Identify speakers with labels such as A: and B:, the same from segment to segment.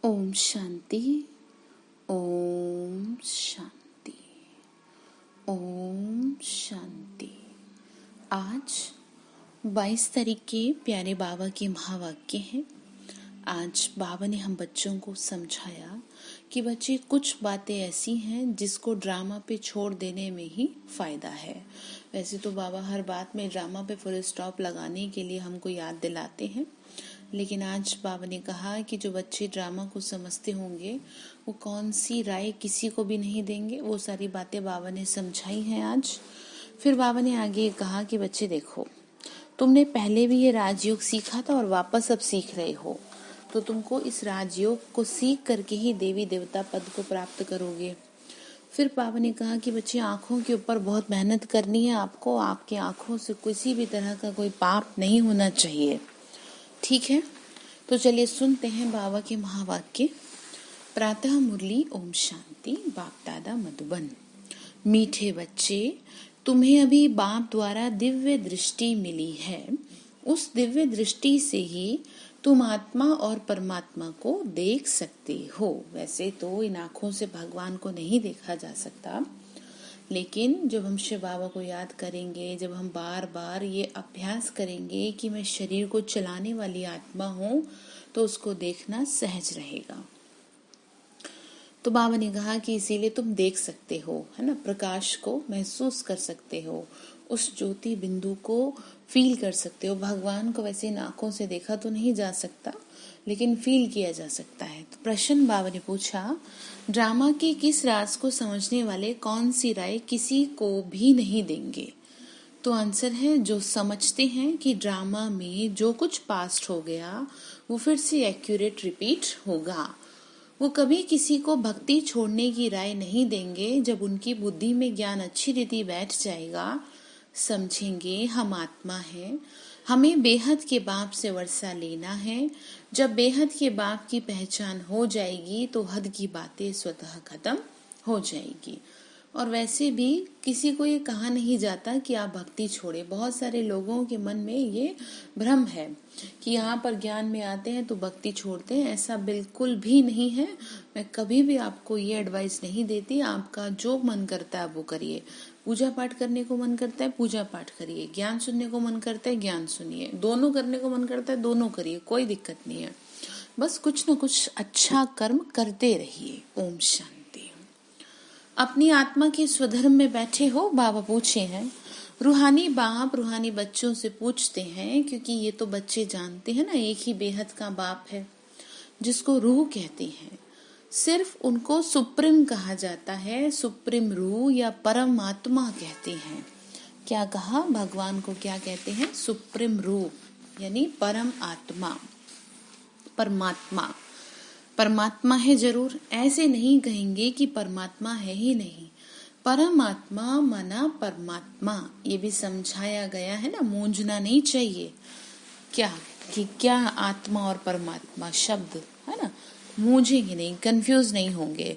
A: ओम शांति। ओम शांति। ओम शांति। आज 22 तारीख के प्यारे बाबा के महावाक्य हैं। आज बाबा ने हम बच्चों को समझाया कि बच्चे कुछ बातें ऐसी हैं जिसको ड्रामा पे छोड़ देने में ही फायदा है। वैसे तो बाबा हर बात में ड्रामा पे फुल स्टॉप लगाने के लिए हमको याद दिलाते हैं, लेकिन आज बाबा ने कहा कि जो बच्चे ड्रामा को समझते होंगे वो कौन सी राय किसी को भी नहीं देंगे। वो सारी बातें बाबा ने समझाई हैं आज। फिर बाबा ने आगे कहा कि बच्चे देखो, तुमने पहले भी ये राजयोग सीखा था और वापस अब सीख रहे हो, तो तुमको इस राजयोग को सीख करके ही देवी देवता पद को प्राप्त करोगे। फिर बाबा ने कहा कि बच्चे आँखों के ऊपर बहुत मेहनत करनी है आपको। आपकी आँखों से किसी भी तरह का कोई पाप नहीं होना चाहिए, ठीक है। तो चलिए सुनते हैं बाबा के महावाक्य। प्रातः मुरली ओम शांति। बाप दादा मधुबन। मीठे बच्चे, तुम्हें अभी बाप द्वारा दिव्य दृष्टि मिली है। उस दिव्य दृष्टि से ही तुम आत्मा और परमात्मा को देख सकते हो। वैसे तो इन आँखों से भगवान को नहीं देखा जा सकता, लेकिन जब हम शिव बाबा को याद करेंगे, जब हम बार बार ये अभ्यास करेंगे कि मैं शरीर को चलाने वाली आत्मा हूँ, तो उसको देखना सहज रहेगा। तो बाबा ने कहा कि इसीलिए तुम देख सकते हो, है ना, प्रकाश को महसूस कर सकते हो, उस ज्योति बिंदु को फील कर सकते हो। भगवान को वैसे इन आंखों से देखा तो नहीं जा सकता, लेकिन फील किया जा सकता है। तो प्रश्न बाबा ने पूछा, ड्रामा के किस राज को समझने वाले कौन सी राय किसी को भी नहीं देंगे? तो आंसर है, जो समझते हैं कि ड्रामा में जो कुछ पास्ट हो गया वो फिर से एक्यूरेट रिपीट होगा। वो कभी किसी को भक्ति छोड़ने की राय नहीं देंगे। जब उनकी बुद्धि में ज्ञान अच्छी रीति बैठ जाएगा, समझेंगे हम आत्मा हैं, हमें बेहद के बाप से वर्षा लेना है। जब बेहद के बाप की पहचान हो जाएगी तो हद की बातें स्वतः खत्म हो जाएगी। और वैसे भी किसी को ये कहा नहीं जाता कि आप भक्ति छोड़े। बहुत सारे लोगों के मन में ये भ्रम है कि यहाँ पर ज्ञान में आते हैं तो भक्ति छोड़ते हैं। ऐसा बिल्कुल भी नहीं है। मैं कभी भी आपको ये एडवाइस नहीं देती। आपका जो मन करता है वो करिए। पूजा पाठ करने को मन करता है पूजा पाठ करिए, ज्ञान सुनने को मन करता है ज्ञान सुनिए, दोनों करने को मन करता है दोनों करिए, कोई दिक्कत नहीं है। बस कुछ न कुछ अच्छा कर्म करते रहिए। ओम शांति। अपनी आत्मा के स्वधर्म में बैठे हो, बाबा पूछे हैं। रूहानी बाप रूहानी बच्चों से पूछते हैं, क्योंकि ये तो बच्चे जानते हैं ना, एक ही बेहद का बाप है जिसको रूह कहते हैं। सिर्फ उनको सुप्रीम कहा जाता है, सुप्रीम रूह या परमात्मा कहते हैं। क्या कहा? भगवान को क्या कहते हैं? सुप्रीम रूह यानी परम आत्मा, परमात्मा। परमात्मा है जरूर, ऐसे नहीं कहेंगे कि परमात्मा है ही नहीं। परमात्मा मना परमात्मा, ये भी समझाया गया है ना, मूंझना नहीं चाहिए। क्या कि क्या आत्मा और परमात्मा शब्द है ना, मूंझेंगे नहीं, कंफ्यूज नहीं होंगे।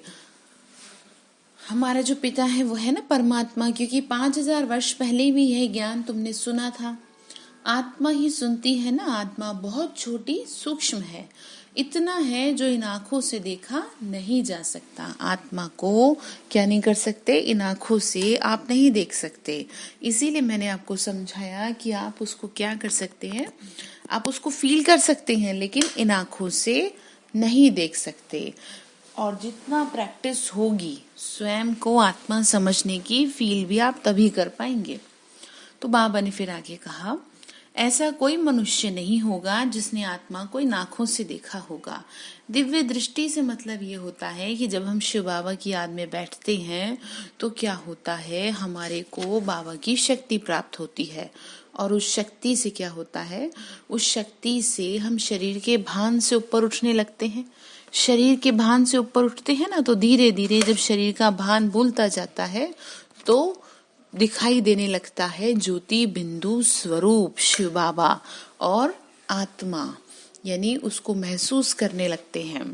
A: हमारा जो पिता है वो है ना परमात्मा, क्योंकि 5000 वर्ष पहले भी यह ज्ञान तुमने सुना था। आत्मा ही सुनती है ना, आत्मा बहुत छोटी सूक्ष्म है, इतना है जो इन आंखों से देखा नहीं जा सकता। आत्मा को क्या नहीं कर सकते? इन आंखों से आप नहीं देख सकते। इसीलिए मैंने आपको समझाया कि आप उसको क्या कर सकते हैं, आप उसको फील कर सकते हैं, लेकिन इन आंखों से नहीं देख सकते। और जितना प्रैक्टिस होगी स्वयं को आत्मा समझने की, फील भी आप तभी कर पाएंगे। तो बाबा ने फिर आगे कहा, ऐसा कोई मनुष्य नहीं होगा जिसने आत्मा को इन आंखों से देखा होगा। दिव्य दृष्टि से मतलब ये होता है कि जब हम शिव बाबा की याद में बैठते हैं तो क्या होता है, हमारे को बाबा की शक्ति प्राप्त होती है। और उस शक्ति से क्या होता है, उस शक्ति से हम शरीर के भान से ऊपर उठने लगते हैं। शरीर के भान से ऊपर उठते हैं ना, तो धीरे धीरे जब शरीर का भान भूलता जाता है तो दिखाई देने लगता है ज्योति बिंदु स्वरूप शिव बाबा और आत्मा, यानी उसको महसूस करने लगते हैं।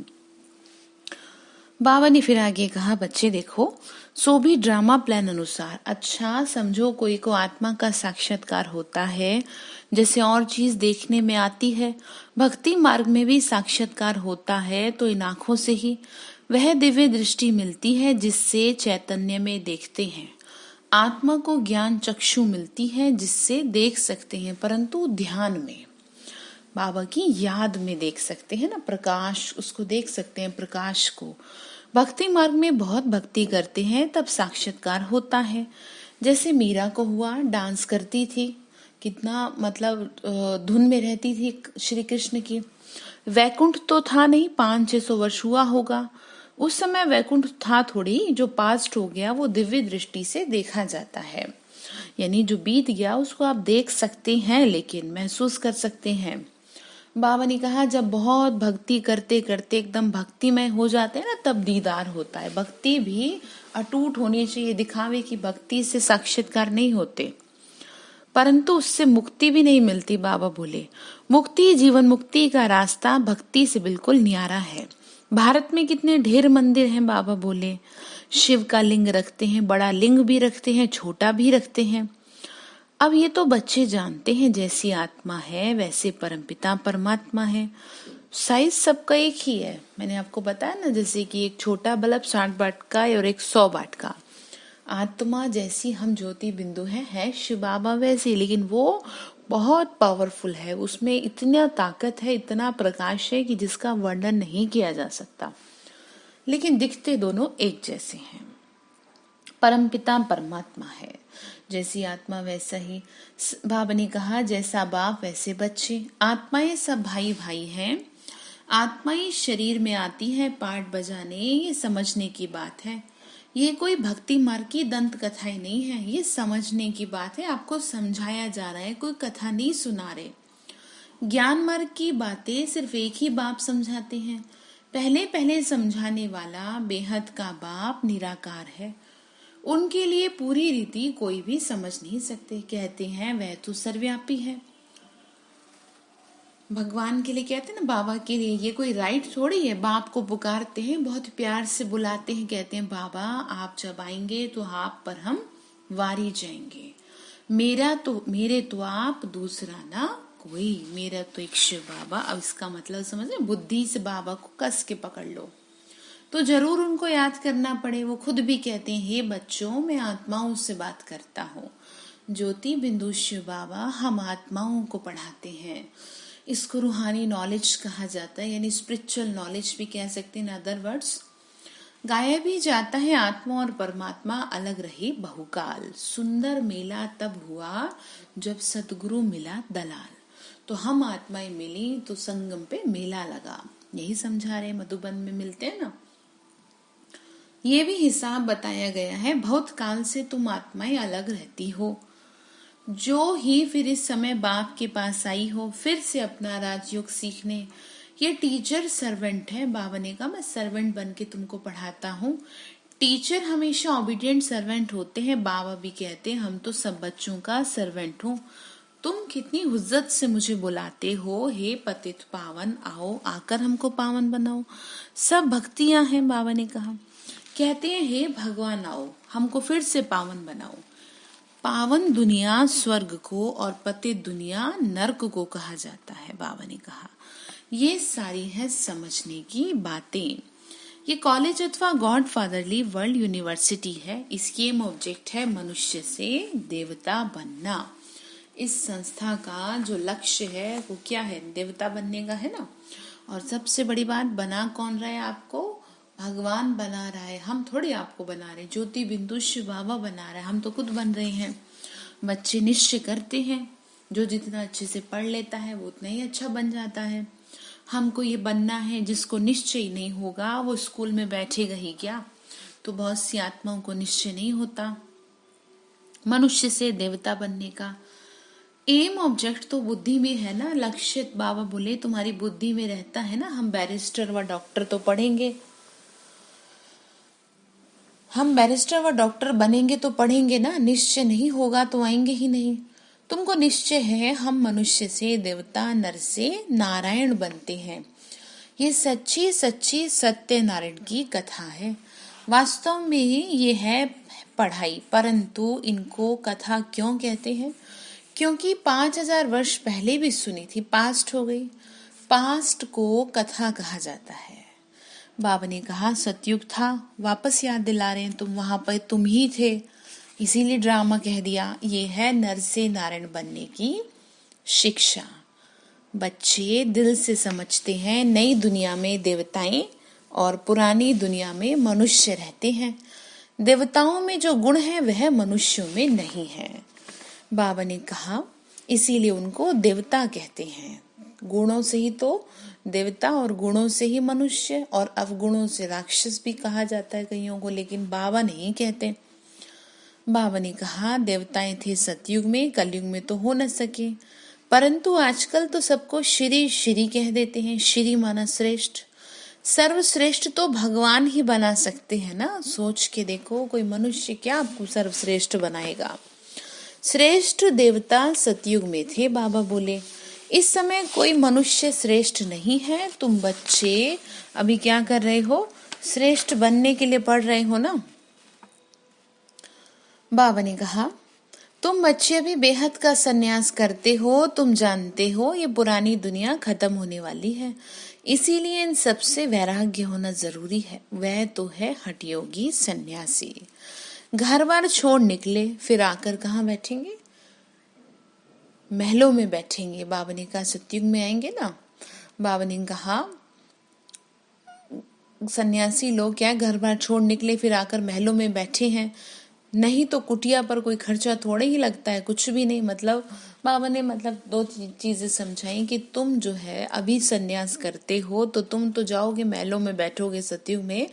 A: बाबा ने फिर आगे कहा, बच्चे देखो, सो भी ड्रामा प्लान अनुसार अच्छा समझो कोई को आत्मा का साक्षात्कार होता है जैसे और चीज देखने में आती है, भक्ति मार्ग में भी साक्षात्कार होता है तो इन आंखों से ही वह दिव्य दृष्टि मिलती है जिससे चैतन्य में देखते हैं। आत्मा को ज्ञान चक्षु मिलती है जिससे देख सकते हैं, परंतु ध्यान में, बाबा की याद में देख सकते हैं ना, प्रकाश उसको देख सकते हैं, प्रकाश को। भक्ति मार्ग में बहुत भक्ति करते हैं तब साक्षात्कार होता है। जैसे मीरा को हुआ, डांस करती थी, कितना मतलब धुन में रहती थी श्री कृष्ण की। वैकुंठ तो था नहीं, 500-600 वर्ष हुआ होगा उस समय, वैकुंठ था थोड़ी, जो पास्ट हो गया वो दिव्य दृष्टि से देखा जाता है, यानी जो बीत गया उसको आप देख सकते हैं लेकिन महसूस कर सकते हैं। बाबा ने कहा जब बहुत भक्ति करते करते एकदम भक्तिमय हो जाते हैं ना, तब दीदार होता है। भक्ति भी अटूट होनी चाहिए, दिखावे की भक्ति से साक्षात्कार नहीं होते, परंतु उससे मुक्ति भी नहीं मिलती। बाबा बोले मुक्ति, जीवन मुक्ति का रास्ता भक्ति से बिल्कुल न्यारा है। भारत में कितने ढेर मंदिर हैं, बाबा बोले शिव का लिंग रखते हैं, बड़ा लिंग भी रखते हैं, छोटा भी रखते हैं। अब ये तो बच्चे जानते हैं जैसी आत्मा है वैसे परमपिता परमात्मा है, साइज सबका एक ही है। मैंने आपको बताया ना, जैसे कि एक छोटा बल्ब 60 वाट का और एक 100 वाट का। आत्मा जैसी हम ज्योति बिंदु है शिव बाबा वैसे, लेकिन वो बहुत पावरफुल है, उसमें इतना ताकत है, इतना प्रकाश है कि जिसका वर्णन नहीं किया जा सकता, लेकिन दिखते दोनों एक जैसे हैं। परमपिता परमात्मा है, जैसी आत्मा वैसा ही। बाबा ने कहा जैसा बाप वैसे बच्चे, आत्माएं सब भाई भाई हैं। आत्माएं शरीर में आती है पाठ बजाने, ये समझने की बात है। ये कोई भक्ति मार्ग की दंत कथाएं नहीं है, ये समझने की बात है, आपको समझाया जा रहा है, कोई कथा नहीं सुना रहे। ज्ञान मार्ग की बातें सिर्फ एक ही बाप समझाते हैं। पहले पहले समझाने वाला बेहद का बाप निराकार है, उनके लिए पूरी रीति कोई भी समझ नहीं सकते। कहते हैं वह तो सर्वव्यापी है। भगवान के लिए कहते हैं ना, बाबा के लिए ये कोई राइट थोड़ी है। बाप को पुकारते हैं, बहुत प्यार से बुलाते हैं, कहते हैं बाबा आप जब आएंगे तो आप पर हम वारी जाएंगे। मेरे तो आप, दूसरा ना कोई, मेरा तो एक शिव बाबा। अब इसका मतलब समझ रहे, बुद्धि से बाबा को कस के पकड़ लो तो जरूर उनको याद करना पड़े। वो खुद भी कहते हैं हे बच्चों, मैं आत्माओं से बात करता हूँ। ज्योति बिंदु शिव बाबा हम आत्माओं को पढ़ाते हैं। इसको रूहानी नॉलेज कहा जाता है, यानी स्पिरिचुअल नॉलेज भी कह सकते हैं। अदर वर्ड्स, गाया भी जाता है आत्मा और परमात्मा अलग रहे बहुकाल। सुंदर मेला तब हुआ जब सतगुरु मिला दलाल। तो हम आत्माएं मिली तो संगम पे मेला लगा, यही समझा रहे। मधुबन में मिलते हैं ना, ये भी हिसाब बताया गया है। बहुत काल से तुम आत्माएं अलग रहती हो, जो ही फिर इस समय बाप के पास आई हो फिर से अपना राजयोग सीखने। ये टीचर सर्वेंट है। बाबा ने कहा मैं सर्वेंट बन के तुमको पढ़ाता हूँ। टीचर हमेशा ओबीडिएंट सर्वेंट होते हैं। बाबा भी कहते हैं हम तो सब बच्चों का सर्वेंट हूँ। तुम कितनी हुज्जत से मुझे बुलाते हो, हे पतित पावन आओ, आकर हमको पावन बनाओ। सब भक्तियां हैं, बाबा ने कहा। कहते हैं हे भगवान आओ, हमको फिर से पावन बनाओ। पावन दुनिया स्वर्ग को और पतित दुनिया नर्क को कहा जाता है, बाबा ने कहा। ये सारी है समझने की बातें। ये कॉलेज अथवा गॉड फादरली वर्ल्ड यूनिवर्सिटी है। इसकी एम ऑब्जेक्ट है मनुष्य से देवता बनना। इस संस्था का जो लक्ष्य है वो क्या है? देवता बनने का है ना। और सबसे बड़ी बात, बना कौन रहा है आपको? भगवान बना रहा है, हम थोड़ी आपको बना रहे। ज्योति बिंदु शिव बाबा बना रहा है, हम तो खुद बन रहे हैं। बच्चे निश्चय करते हैं, जो जितना अच्छे से पढ़ लेता है वो उतना ही अच्छा बन जाता है। हमको ये बनना है, जिसको निश्चय नहीं होगा वो स्कूल में बैठेगा ही क्या? तो बहुत सी आत्माओं को निश्चय नहीं होता मनुष्य से देवता बनने का। एम ऑब्जेक्ट तो बुद्धि में है ना, लक्ष्य बाबा बोले तुम्हारी बुद्धि में रहता है ना। हम बैरिस्टर व डॉक्टर तो पढ़ेंगे, हम बैरिस्टर व डॉक्टर बनेंगे तो पढ़ेंगे ना, निश्चय नहीं होगा तो आएंगे ही नहीं। तुमको निश्चय है हम मनुष्य से देवता, नर से नारायण बनते हैं। ये सच्ची सच्ची सत्यनारायण की कथा है। वास्तव में ये है पढ़ाई, परंतु इनको कथा क्यों कहते हैं? क्योंकि 5000 वर्ष पहले भी सुनी थी, पास्ट हो गई। पास्ट को कथा कहा जाता है। बाबा ने कहा सतयुग था, वापस याद दिला रहे हैं, तुम वहां पर तुम ही थे, इसीलिए ड्रामा कह दिया। ये है नर से नारायण बनने की शिक्षा। बच्चे दिल से समझते हैं नई दुनिया में देवताएं और पुरानी दुनिया में मनुष्य रहते हैं। देवताओं में जो गुण है वह मनुष्यों में नहीं है। बाबा ने कहा इसीलिए उनको देवता कहते हैं। गुणों से ही तो देवता और गुणों से ही मनुष्य, और अवगुणों से राक्षस भी कहा जाता है कईयों को, लेकिन बाबा नहीं कहते। बाबा ने कहा देवताएं थे सतयुग में, कलयुग में तो हो न सके, परंतु आजकल तो सबको श्री श्री कह देते हैं। श्री माना श्रेष्ठ, सर्वश्रेष्ठ तो भगवान ही बना सकते हैं ना। सोच के देखो, कोई मनुष्य क्या आपको सर्वश्रेष्ठ बनाएगा। श्रेष्ठ देवता सतयुग में थे, बाबा बोले। इस समय कोई मनुष्य श्रेष्ठ नहीं है। तुम बच्चे अभी क्या कर रहे हो? श्रेष्ठ बनने के लिए पढ़ रहे हो ना। बाबा ने कहा तुम बच्चे अभी बेहद का सन्यास करते हो। तुम जानते हो ये पुरानी दुनिया खत्म होने वाली है, इसीलिए इन सबसे वैराग्य होना जरूरी है। वह तो है हठयोगी सन्यासी। घर बार छोड़ निकले, फिर आकर कहाँ बैठेंगे? महलों में बैठेंगे। बाबा ने कहा सतयुग में आएंगे ना। बाबा ने कहा सन्यासी लोग क्या घर बार छोड़ निकले फिर आकर महलों में बैठे हैं? नहीं तो कुटिया पर कोई खर्चा थोड़े ही लगता है, कुछ भी नहीं। मतलब बाबा ने दो चीजें समझाई कि तुम जो है अभी सन्यास करते हो तो तुम तो जाओगे महलों में बैठोगे सतयुग में,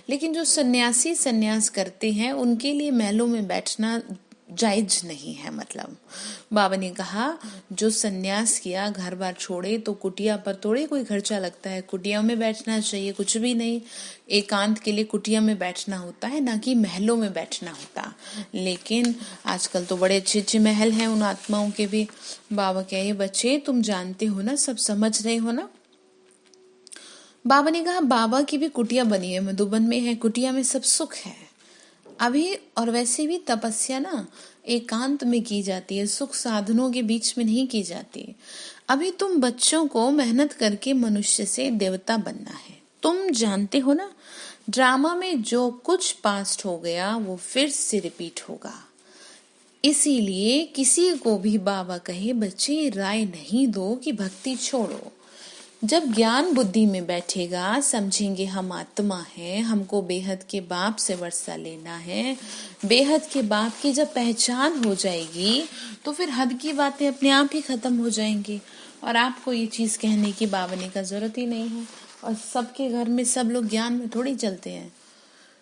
A: लेकिन जो सन्यासी सन्यास करते हैं उनके लिए महलों में बैठना जायज नहीं है। मतलब बाबा ने कहा जो सन्यास किया, घर बार छोड़े, तो कुटिया पर थोड़े कोई खर्चा लगता है। कुटिया में बैठना चाहिए, कुछ भी नहीं। एकांत के लिए कुटिया में बैठना होता है, ना कि महलों में बैठना होता। लेकिन आजकल तो बड़े अच्छे अच्छे महल हैं उन आत्माओं के भी। बाबा कहे बच्चे तुम जानते हो ना, सब समझ रहे हो ना। बाबा ने कहा बाबा की भी कुटिया बनी है, मधुबन में है। कुटिया में सब सुख है अभी, और वैसे भी तपस्या ना एकांत में की जाती है, सुख साधनों के बीच में नहीं की जाती। अभी तुम बच्चों को मेहनत करके मनुष्य से देवता बनना है। तुम जानते हो ना, ड्रामा में जो कुछ पास्ट हो गया वो फिर से रिपीट होगा। इसीलिए किसी को भी बाबा कहे बच्चे राय नहीं दो कि भक्ति छोड़ो। जब ज्ञान बुद्धि में बैठेगा, समझेंगे हम आत्मा है, हमको बेहद के बाप से वर्षा लेना है। बेहद के बाप की जब पहचान हो जाएगी तो फिर हद की बातें अपने आप ही खत्म हो जाएंगी, और आपको ये चीज कहने की बावने का जरूरत ही नहीं है। और सबके घर में सब लोग ज्ञान में थोड़ी चलते हैं,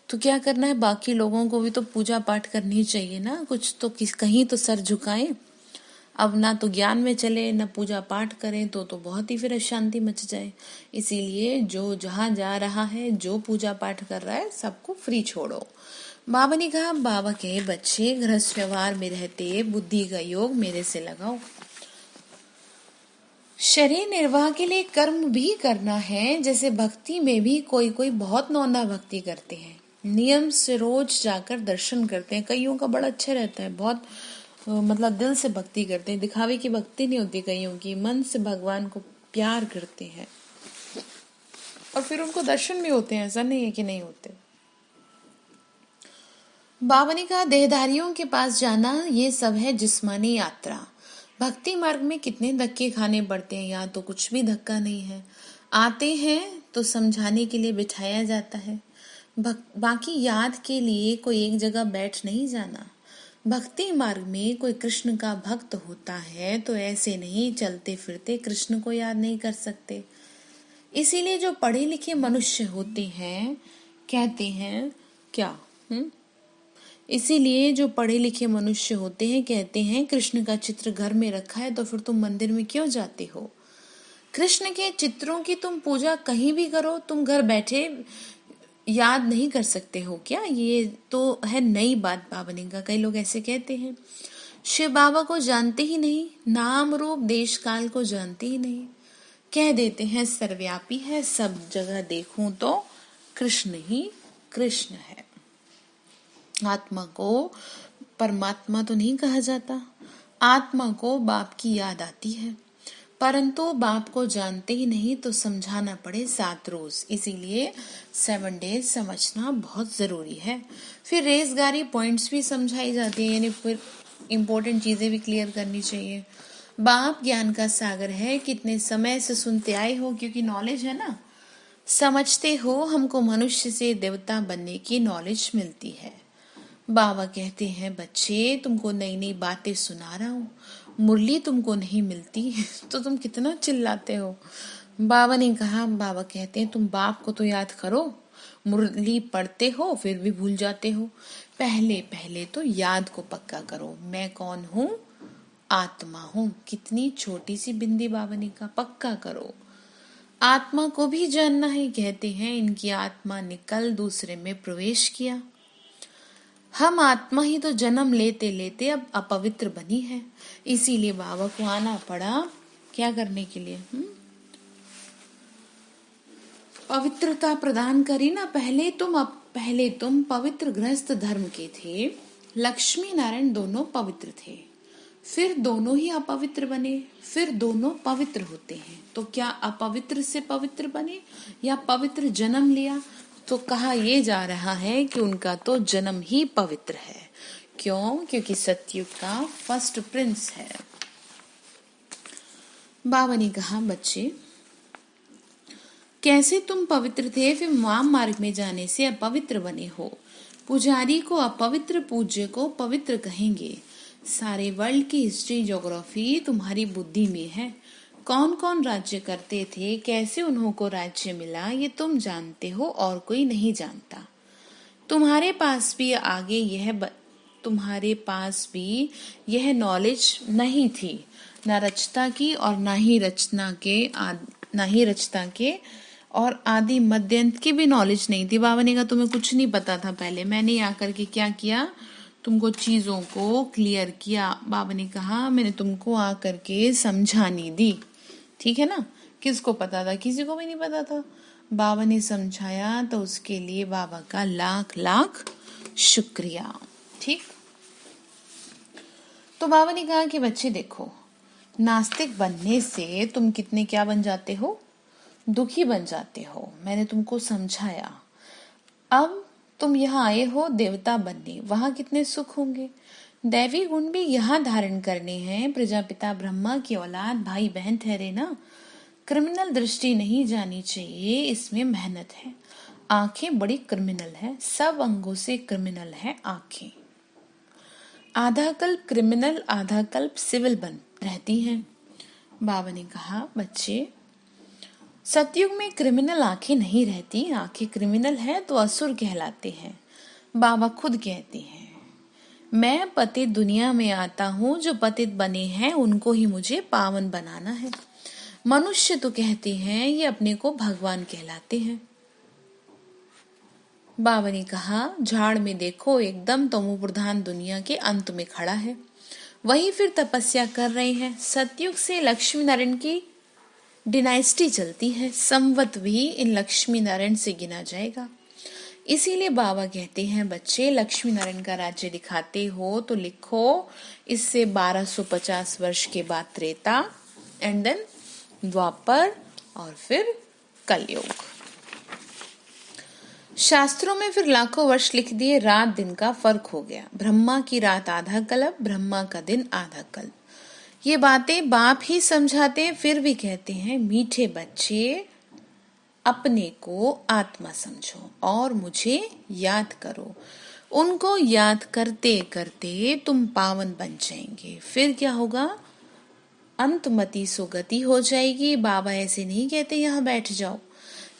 A: तो क्या करना है, बाकी लोगों को भी तो पूजा पाठ करनी चाहिए ना। कुछ तो कहीं तो सर झुकाएं। अब ना तो ज्ञान में चले ना पूजा पाठ करें तो बहुत ही फिर अशांति मच जाए। इसीलिए जो जहां जा रहा है, जो पूजा पाठ कर रहा है, सबको फ्री छोड़ो। बाबा ने कहा बाबा के बच्चे गृहस्थ व्यवहार में रहते बुद्धि का योग मेरे से लगाओ। शरीर निर्वाह के लिए कर्म भी करना है। जैसे भक्ति में भी कोई कोई बहुत नौना भक्ति करते हैं, नियम से रोज जाकर दर्शन करते हैं। कईयों का बड़ा अच्छा रहता है, बहुत दिल से भक्ति करते हैं। दिखावे की भक्ति नहीं होती कईयों की, मन से भगवान को प्यार करते हैं, और फिर उनको दर्शन भी होते हैं, ऐसा नहीं है कि नहीं होते। बाबा ने कहा देहधारियों के पास जाना ये सब है जिस्मानी यात्रा। भक्ति मार्ग में कितने धक्के खाने पड़ते हैं, यहाँ तो कुछ भी धक्का नहीं है। आते हैं तो समझाने के लिए बिठाया जाता है, बाकी याद के लिए कोई एक जगह बैठ नहीं जाना। भक्ति मार्ग में कोई कृष्ण का भक्त होता है तो ऐसे नहीं चलते फिरते कृष्ण को याद नहीं कर सकते। इसीलिए जो पढ़े लिखे मनुष्य होते हैं कहते हैं क्या इसीलिए जो पढ़े लिखे मनुष्य होते हैं कहते हैं कृष्ण का चित्र घर में रखा है तो फिर तुम मंदिर में क्यों जाते हो? कृष्ण के चित्रों की तुम पूजा कहीं भी करो, तुम घर बैठे याद नहीं कर सकते हो क्या? ये तो है नई बात बाबा ने कहा। कई लोग ऐसे कहते हैं शिव बाबा को जानते ही नहीं, नाम रूप देश काल को जानते ही नहीं। कह देते हैं सर्वव्यापी है, सब जगह देखूं तो कृष्ण ही कृष्ण है। आत्मा को परमात्मा तो नहीं कहा जाता। आत्मा को बाप की याद आती है, परंतु बाप को जानते ही नहीं तो समझाना पड़े 7 रोज, इसीलिए 7 डेज समझना बहुत जरूरी है। फिर रेसगारी पॉइंट्स भी समझाई जाती है, यानी फिर इम्पोर्टेंट चीजें भी क्लियर करनी चाहिए। बाप ज्ञान का सागर है, कितने समय से सुनते आए हो, क्योंकि नॉलेज है ना। समझते हो हमको मनुष्य से देवता बनने की नॉलेज मिलती है। बाबा कहते हैं बच्चे तुमको नई नई बातें सुना रहा हूँ, मुरली तुमको नहीं मिलती तो तुम कितना चिल्लाते हो। बाबा ने कहा, बाबा कहते हैं तुम बाप को तो याद करो, मुरली पढ़ते हो फिर भी भूल जाते हो। पहले पहले तो याद को पक्का करो, मैं कौन हूँ, आत्मा हूँ। कितनी छोटी सी बिंदी बाबा ने कहा, पक्का करो। आत्मा को भी जानना है, कहते हैं इनकी आत्मा ने कल दूसरे में प्रवेश किया। हम आत्मा ही तो जन्म लेते लेते अब अपवित्र बनी है, इसीलिए बाबा को आना पड़ा क्या करने के लिए, पवित्रता प्रदान करी ना। पहले तुम पवित्र गृहस्थ धर्म के थे, लक्ष्मी नारायण दोनों पवित्र थे, फिर दोनों ही अपवित्र बने, फिर दोनों पवित्र होते हैं। तो क्या अपवित्र से पवित्र बने या पवित्र जन्म लिया? तो कहा यह जा रहा है कि उनका तो जन्म ही पवित्र है। क्यों? क्योंकि सतयुग का फर्स्ट प्रिंस है। बाबा ने कहा बच्चे कैसे तुम पवित्र थे फिर वाम मार्ग में जाने से अपवित्र बने हो। पुजारी को अपवित्र, पूज्य को पवित्र कहेंगे। सारे वर्ल्ड की हिस्ट्री, ज्योग्राफी तुम्हारी बुद्धि में है। कौन कौन राज्य करते थे, कैसे उन्हों को राज्य मिला, ये तुम जानते हो और कोई नहीं जानता। तुम्हारे पास भी यह नॉलेज नहीं थी, न रचता की और ना ही रचता के और आदि मध्यंत की भी नॉलेज नहीं थी। बाबा ने कहा तुम्हें कुछ नहीं पता था पहले, मैंने आकर के क्या किया, तुमको चीजों को क्लियर किया। बाबा ने कहा मैंने तुमको आकर के समझानी दी, ठीक है ना। किसको पता था? किसी को भी नहीं पता था। बाबा ने समझाया तो उसके लिए बाबा का लाख लाख शुक्रिया। ठीक। तो बाबा ने कहा कि बच्चे देखो, नास्तिक बनने से तुम कितने क्या बन जाते हो, दुखी बन जाते हो। मैंने तुमको समझाया। अब तुम यहाँ आए हो देवता बनने, वहां कितने सुख होंगे। दैवी गुण भी यहाँ धारण करने हैं। प्रजापिता ब्रह्मा की औलाद, भाई बहन ठहरे ना। क्रिमिनल दृष्टि नहीं जानी चाहिए, इसमें मेहनत है। आंखें बड़ी क्रिमिनल है, सब अंगों से क्रिमिनल है आंखें। आधा कल्प क्रिमिनल, आधा कल्प सिविल बन रहती हैं। बाबा ने कहा बच्चे सतयुग में क्रिमिनल आंखें नहीं रहती, आंखें क्रिमिनल है तो असुर कहलाते हैं। बाबा खुद कहते हैं मैं पतित दुनिया में आता हूँ, जो पतित बने हैं उनको ही मुझे पावन बनाना है। मनुष्य तो कहते हैं ये अपने को भगवान कहलाते हैं। बाबा ने कहा झाड़ में देखो, एकदम तमो प्रधान दुनिया के अंत में खड़ा है, वही फिर तपस्या कर रहे हैं। सतयुग से लक्ष्मी नारायण की डिनाइस्टी चलती है, संवत भी इन लक्ष्मी नारायण से गिना जाएगा। इसीलिए बाबा कहते हैं बच्चे लक्ष्मी नारायण का राज्य दिखाते हो तो लिखो इससे 1250 वर्ष के बाद त्रेता, एंड देन द्वापर और फिर कलयुग। शास्त्रों में फिर लाखों वर्ष लिख दिए, रात दिन का फर्क हो गया। ब्रह्मा की रात आधा कल्प, ब्रह्मा का दिन आधा कल्प। ये बातें बाप ही समझाते हैं, फिर भी कहते हैं मीठे बच्चे अपने को आत्मा समझो और मुझे याद करो। उनको याद करते करते तुम पावन बन जाएंगे। फिर क्या होगा? अंतमति सुगति हो जाएगी। बाबा ऐसे नहीं कहते यहाँ बैठ जाओ।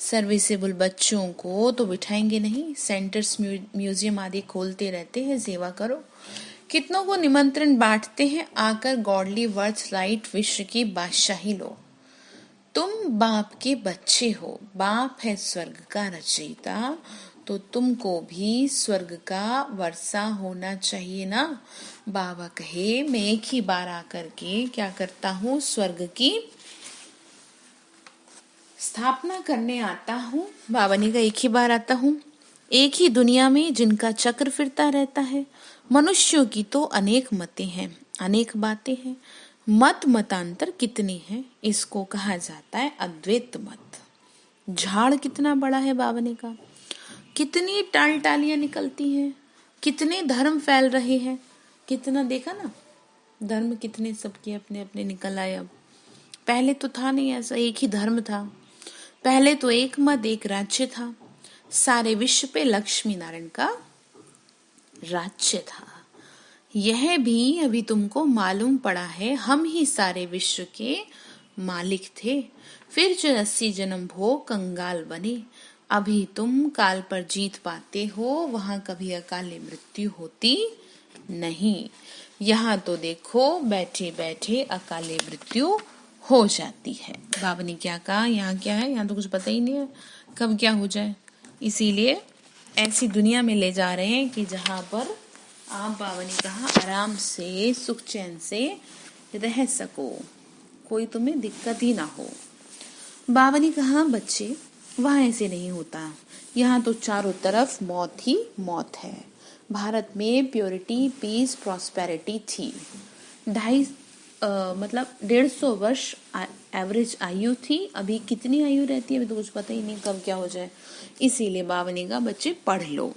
A: सर्विसेबल बच्चों को तो बिठाएंगे नहीं, सेंटर्स म्यूजियम आदि खोलते रहते हैं, सेवा करो। कितनों को निमंत्रण बांटते हैं, आकर गॉडली वर्थ राइट विश्व की बादशाही लो। तुम बाप के बच्चे हो, बाप है स्वर्ग का रचयिता, तो तुमको भी स्वर्ग का वर्षा होना चाहिए ना। बाबा कहे मैं एक ही बार आकर के क्या करता हूँ, स्वर्ग की स्थापना करने आता हूँ। बाबा ने कहा एक ही बार आता हूँ, एक ही दुनिया में जिनका चक्र फिरता रहता है। मनुष्यों की तो अनेक मतें हैं, अनेक बातें हैं, मत मतांतर कितने हैं, इसको कहा जाता है अद्वैत मत। झाड़ कितना बड़ा है, बाबा ने कहा, कितनी टाल टालियां निकलती हैं, कितने धर्म फैल रहे हैं, कितना देखा ना, धर्म कितने सबके अपने अपने निकल आए। अब पहले तो था नहीं ऐसा, एक ही धर्म था। पहले तो एक मत एक राज्य था, सारे विश्व पे लक्ष्मी नारायण का राज्य था। यह भी अभी तुमको मालूम पड़ा है, हम ही सारे विश्व के मालिक थे। फिर 84 जन्म भोग कंगाल बने, अभी तुम काल पर जीत पाते हो, वहां कभी अकाले मृत्यु होती नहीं। यहाँ तो देखो बैठे बैठे अकाले मृत्यु हो जाती है। बाबा ने क्या कहा, यहाँ क्या है, यहाँ तो कुछ पता ही नहीं है कब क्या हो जाए। इसीलिए ऐसी दुनिया में ले जा रहे हैं कि जहाँ पर आप, बाबा ने कहा, आराम से सुख चैन से रह सको, कोई तुम्हें दिक्कत ही ना हो। बाबा ने कहा बच्चे वहाँ ऐसे नहीं होता, यहाँ तो चारों तरफ मौत ही मौत है। भारत में प्योरिटी पीस प्रॉस्पेरिटी थी। 150 वर्ष एवरेज आयु थी। अभी कितनी आयु रहती है अभी तो कुछ पता ही नहीं कब क्या हो जाए। इसीलिए बाबा ने कहा बच्चे पढ़ लो।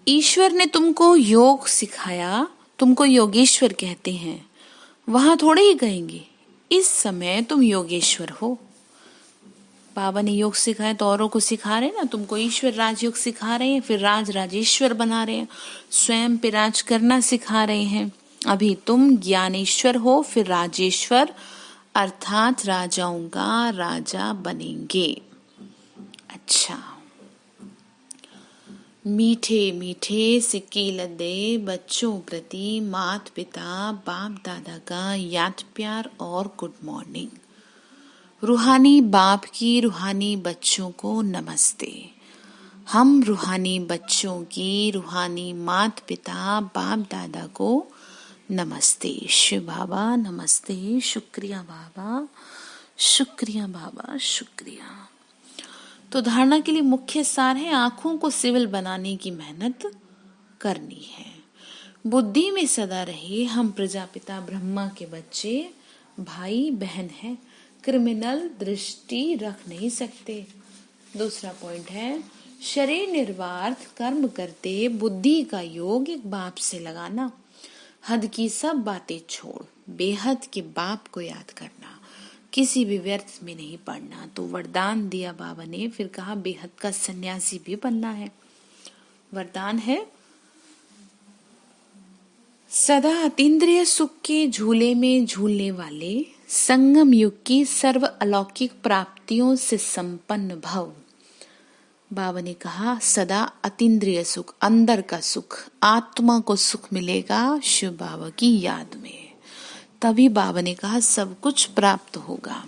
A: ईश्वर ने तुमको योग सिखाया, तुमको योगेश्वर कहते हैं, वहां थोड़े ही कहेंगे इस समय तुम योगेश्वर हो। बाबा ने योग सिखाया तो औरों को सिखा रहे हैं ना, तुमको ईश्वर राजयोग सिखा रहे हैं, फिर राजेश्वर बना रहे हैं, स्वयं पे राज करना सिखा रहे हैं। अभी तुम ज्ञानेश्वर हो, फिर राजेश्वर अर्थात राजाओं का राजा बनेंगे। अच्छा, मीठे मीठे सिक्के लदे बच्चों प्रति मात पिता बाप दादा का याद प्यार और गुड मॉर्निंग। रूहानी बाप की रूहानी बच्चों को नमस्ते। हम रूहानी बच्चों की रूहानी मात पिता बाप दादा को नमस्ते। शिव बाबा नमस्ते, शुक्रिया बाबा, शुक्रिया बाबा, शुक्रिया। तो धारणा के लिए मुख्य सार है, आंखों को सिविल बनाने की मेहनत करनी है। बुद्धि में सदा रहे हम प्रजापिता ब्रह्मा के बच्चे, भाई बहन हैं, क्रिमिनल दृष्टि रख नहीं सकते। दूसरा पॉइंट है, शरीर निर्वार्थ कर्म करते बुद्धि का योग एक बाप से लगाना। हद की सब बातें छोड़ बेहद के बाप को याद करना, किसी भी व्यर्थ में नहीं पड़ना। तो वरदान दिया बाबा ने, फिर कहा बेहद का सन्यासी भी बनना है। वरदान है, सदा अतीन्द्रिय सुख के झूले में झूलने वाले, संगम युग की सर्व अलौकिक प्राप्तियों से संपन्न भव। बाबा ने कहा सदा अतीन्द्रिय सुख, अंदर का सुख, आत्मा को सुख मिलेगा शिव बाबा की याद में। तभी बाबा ने कहा सब कुछ प्राप्त होगा।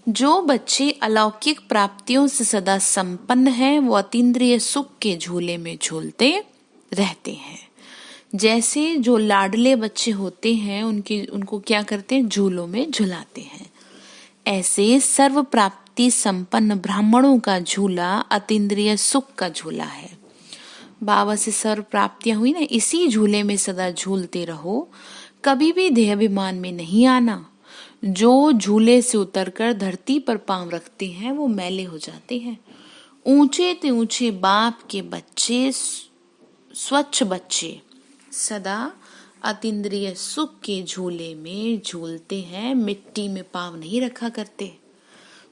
A: जो बच्चे अलौकिक प्राप्तियों से सदा संपन्न हैं, वो अतीन्द्रिय सुख के झूले में झूलते रहते हैं। जैसे जो लाडले बच्चे होते हैं उनको क्या करते हैं, झूलों में झुलाते हैं। ऐसे सर्व प्राप्ति संपन्न ब्राह्मणों का झूला अतीन्द्रिय सुख का झूला है। बाबा से सर्व प्राप्तियां हुई ना, इसी झूले में सदा झूलते रहो, कभी भी देहाभिमान में नहीं आना। जो झूले से उतरकर धरती पर पांव रखते हैं वो मैले हो जाते हैं। ऊंचे ते ऊंचे बाप के बच्चे, स्वच्छ बच्चे सदा अतीन्द्रिय सुख के झूले में झूलते हैं, मिट्टी में पांव नहीं रखा करते।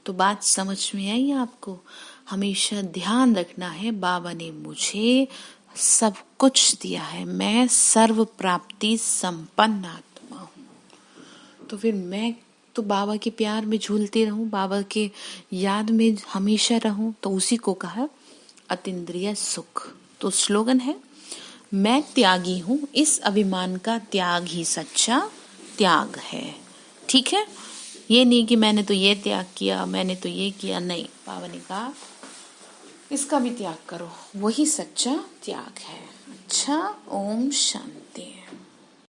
A: तो बात समझ में आई आपको? हमेशा ध्यान रखना है, बाबा ने मुझे सब कुछ दिया है, मैं सर्व प्राप्ति संपन्न आत्मा हूँ। तो फिर मैं तो बाबा के प्यार में झूलती रहूं, बाबा के याद में हमेशा रहूं। तो उसी को कहा अतीन्द्रिय सुख। तो स्लोगन है, मैं त्यागी हूं, इस अभिमान का त्याग ही सच्चा त्याग है। ठीक है, ये नहीं कि मैंने तो ये त्याग किया, मैंने तो ये किया, नहीं। बाबा ने कहा इसका भी त्याग करो, वही सच्चा त्याग है। अच्छा, ओम शांति।